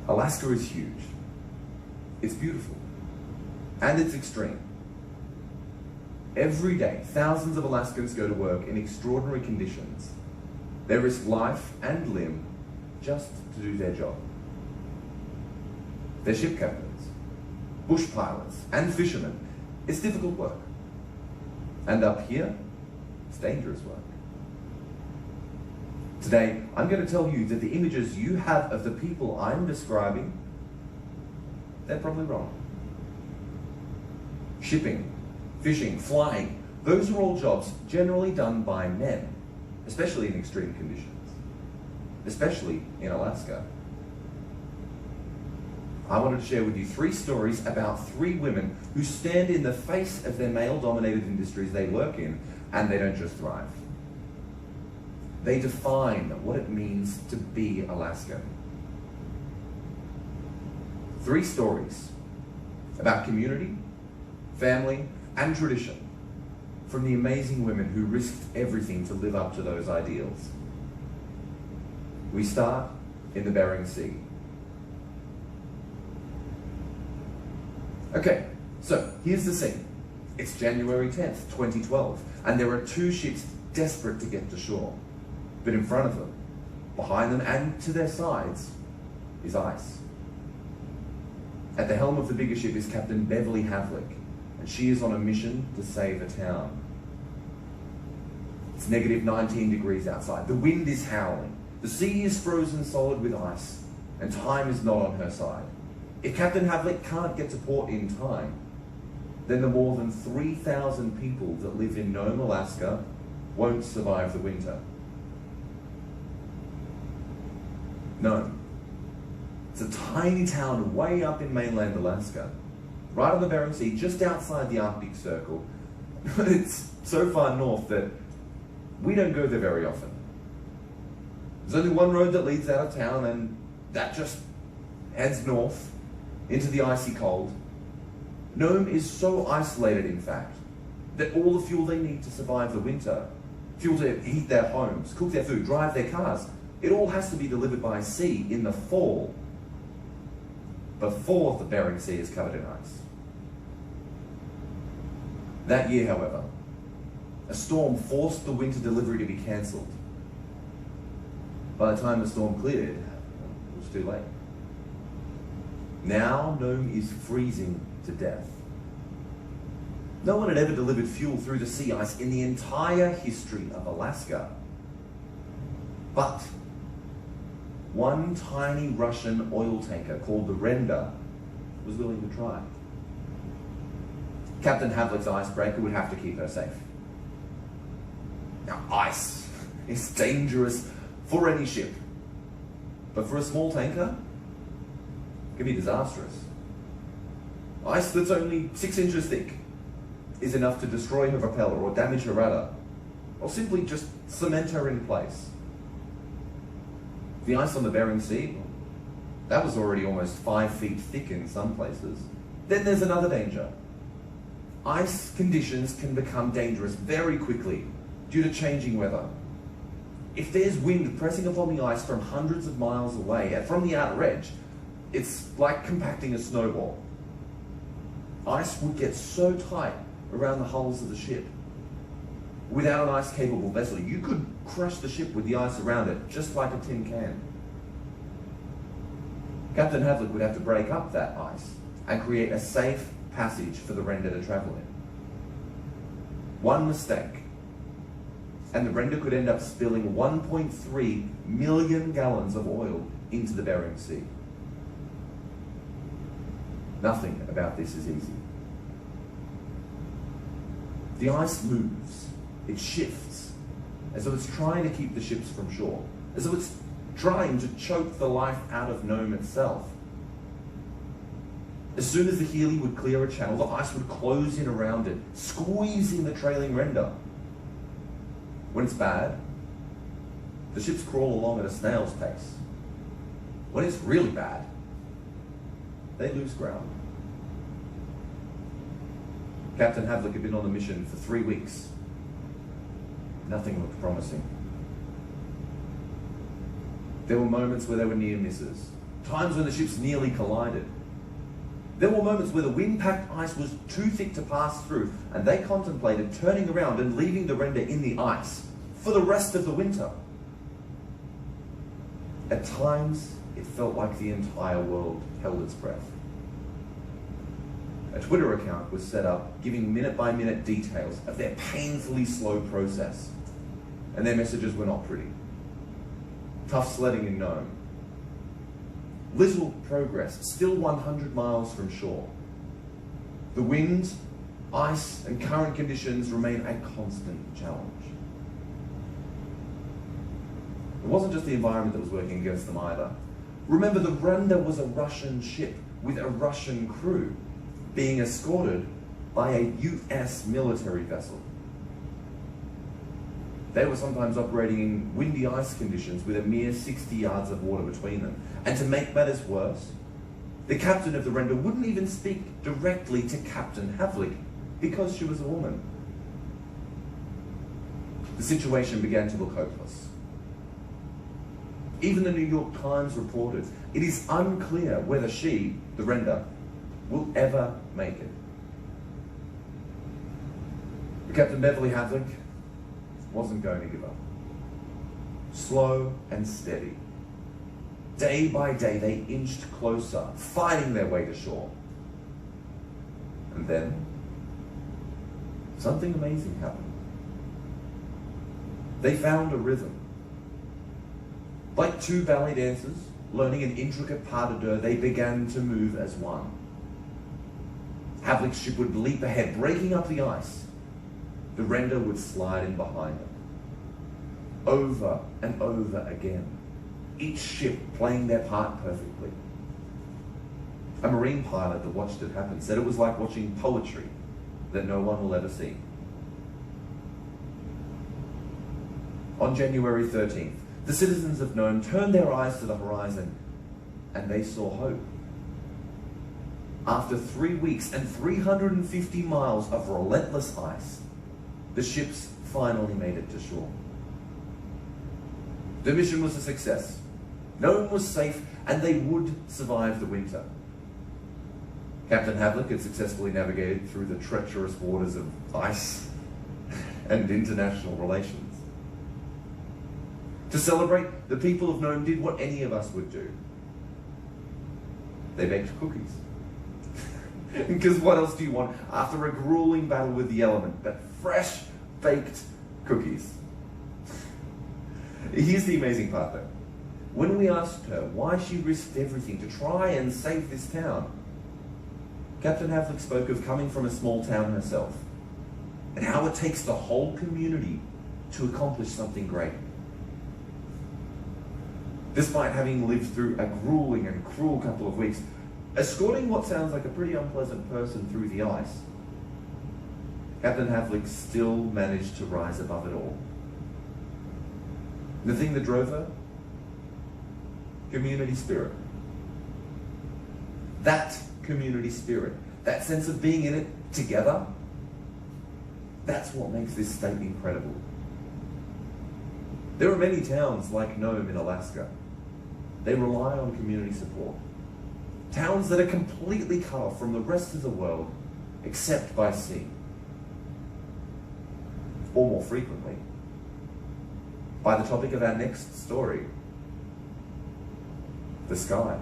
Alaska is huge. It's beautiful. And it's extreme. Every day, thousands of Alaskans go to work in extraordinary conditions. They risk life and limb just to do their job. They're ship captains, bush pilots, and fishermen. It's difficult work. And up here, it's dangerous work. Today, I'm going to tell you that the images you have of the people I'm describing, they're probably wrong. Shipping, fishing, flying, those are all jobs generally done by men, especially in extreme conditions, especially in Alaska. I wanted to share with you 3 stories about 3 women who stand in the face of their male-dominated industries they work in, and they don't just thrive. They define what it means to be Alaskan. 3 stories about community, family, and tradition from the amazing women who risked everything to live up to those ideals. We start in the Bering Sea. Okay, so here's the scene. It's January 10th, 2012, and there are 2 ships desperate to get to shore. But in front of them, behind them, and to their sides, is ice. At the helm of the bigger ship is Captain Beverly Havlick, and she is on a mission to save a town. It's negative 19 degrees outside. The wind is howling. The sea is frozen solid with ice, and time is not on her side. If Captain Havlick can't get to port in time, then the more than 3,000 people that live in Nome, Alaska, won't survive the winter. Nome. It's a tiny town way up in mainland Alaska, right on the Bering Sea, just outside the Arctic Circle. It's so far north that we don't go there very often. There's only one road that leads out of town, and that just heads north into the icy cold. Nome is so isolated, in fact, that all the fuel they need to survive the winter, fuel to heat their homes, cook their food, drive their cars, it all has to be delivered by sea in the fall, before the Bering Sea is covered in ice. That year, however, a storm forced the winter delivery to be cancelled. By the time the storm cleared, it was too late. Now Nome is freezing to death. No one had ever delivered fuel through the sea ice in the entire history of Alaska. But one tiny Russian oil tanker called the Render was willing to try. Captain Havlick's icebreaker would have to keep her safe. Now, ice is dangerous for any ship, but for a small tanker, it can be disastrous. Ice that's only 6 inches thick is enough to destroy her propeller or damage her rudder, or simply just cement her in place. The ice on the Bering Sea, that was already almost 5 feet thick in some places. Then there's another danger. Ice conditions can become dangerous very quickly due to changing weather. If there's wind pressing upon the ice from hundreds of miles away, from the outer edge, it's like compacting a snowball. Ice would get so tight around the hulls of the ship. Without an ice-capable vessel, you could crush the ship with the ice around it, just like a tin can. Captain Havlick would have to break up that ice and create a safe passage for the Render to travel in. One mistake, and the Render could end up spilling 1.3 million gallons of oil into the Bering Sea. Nothing about this is easy. The ice moves. It shifts, as though it's trying to keep the ships from shore, as though it's trying to choke the life out of Nome itself. As soon as the Healy would clear a channel, the ice would close in around it, squeezing the trailing Render. When it's bad, the ships crawl along at a snail's pace. When it's really bad, they lose ground. Captain Havlick had been on the mission for 3 weeks. Nothing looked promising. There were moments where they were near misses, times when the ships nearly collided. There were moments where the wind-packed ice was too thick to pass through, and they contemplated turning around and leaving the render in the ice for the rest of the winter. At times, it felt like the entire world held its breath. A Twitter account was set up giving minute-by-minute details of their painfully slow process, and their messages were not pretty. Tough sledding in Nome. Little progress, still 100 miles from shore. The wind, ice, and current conditions remain a constant challenge. It wasn't just the environment that was working against them either. Remember, the Renda was a Russian ship with a Russian crew being escorted by a US military vessel. They were sometimes operating in windy ice conditions with a mere 60 yards of water between them. And to make matters worse, the captain of the Renda wouldn't even speak directly to Captain Havlik because she was a woman. The situation began to look hopeless. Even the New York Times reported, it is unclear whether she, the Renda, will ever make it. But Captain Beverly Havlik wasn't going to give up. Slow and steady. Day by day, they inched closer, fighting their way to shore. And then, something amazing happened. They found a rhythm. Like two ballet dancers, learning an intricate pas de deux, they began to move as one. Havlik's ship would leap ahead, breaking up the ice. The Renda would slide in behind them. Over and over again, each ship playing their part perfectly. A marine pilot that watched it happen said it was like watching poetry that no one will ever see. On January 13th, the citizens of Nome turned their eyes to the horizon and they saw hope. After 3 weeks and 350 miles of relentless ice, the ships finally made it to shore. The mission was a success. Nome was safe and they would survive the winter. Captain Havlik had successfully navigated through the treacherous waters of ice and international relations. To celebrate, the people of Nome did what any of us would do. They baked cookies. Because what else do you want after a grueling battle with the element but fresh baked cookies? Here's the amazing part though. When we asked her why she risked everything to try and save this town, Captain Havlik spoke of coming from a small town herself and how it takes the whole community to accomplish something great. Despite having lived through a grueling and cruel couple of weeks, escorting what sounds like a pretty unpleasant person through the ice, Captain Havlik still managed to rise above it all. The thing that drove her? Community spirit. That community spirit, that sense of being in it together, that's what makes this state incredible. There are many towns like Nome in Alaska. They rely on community support. Towns that are completely cut off from the rest of the world except by sea. Or more frequently, by the topic of our next story, the sky.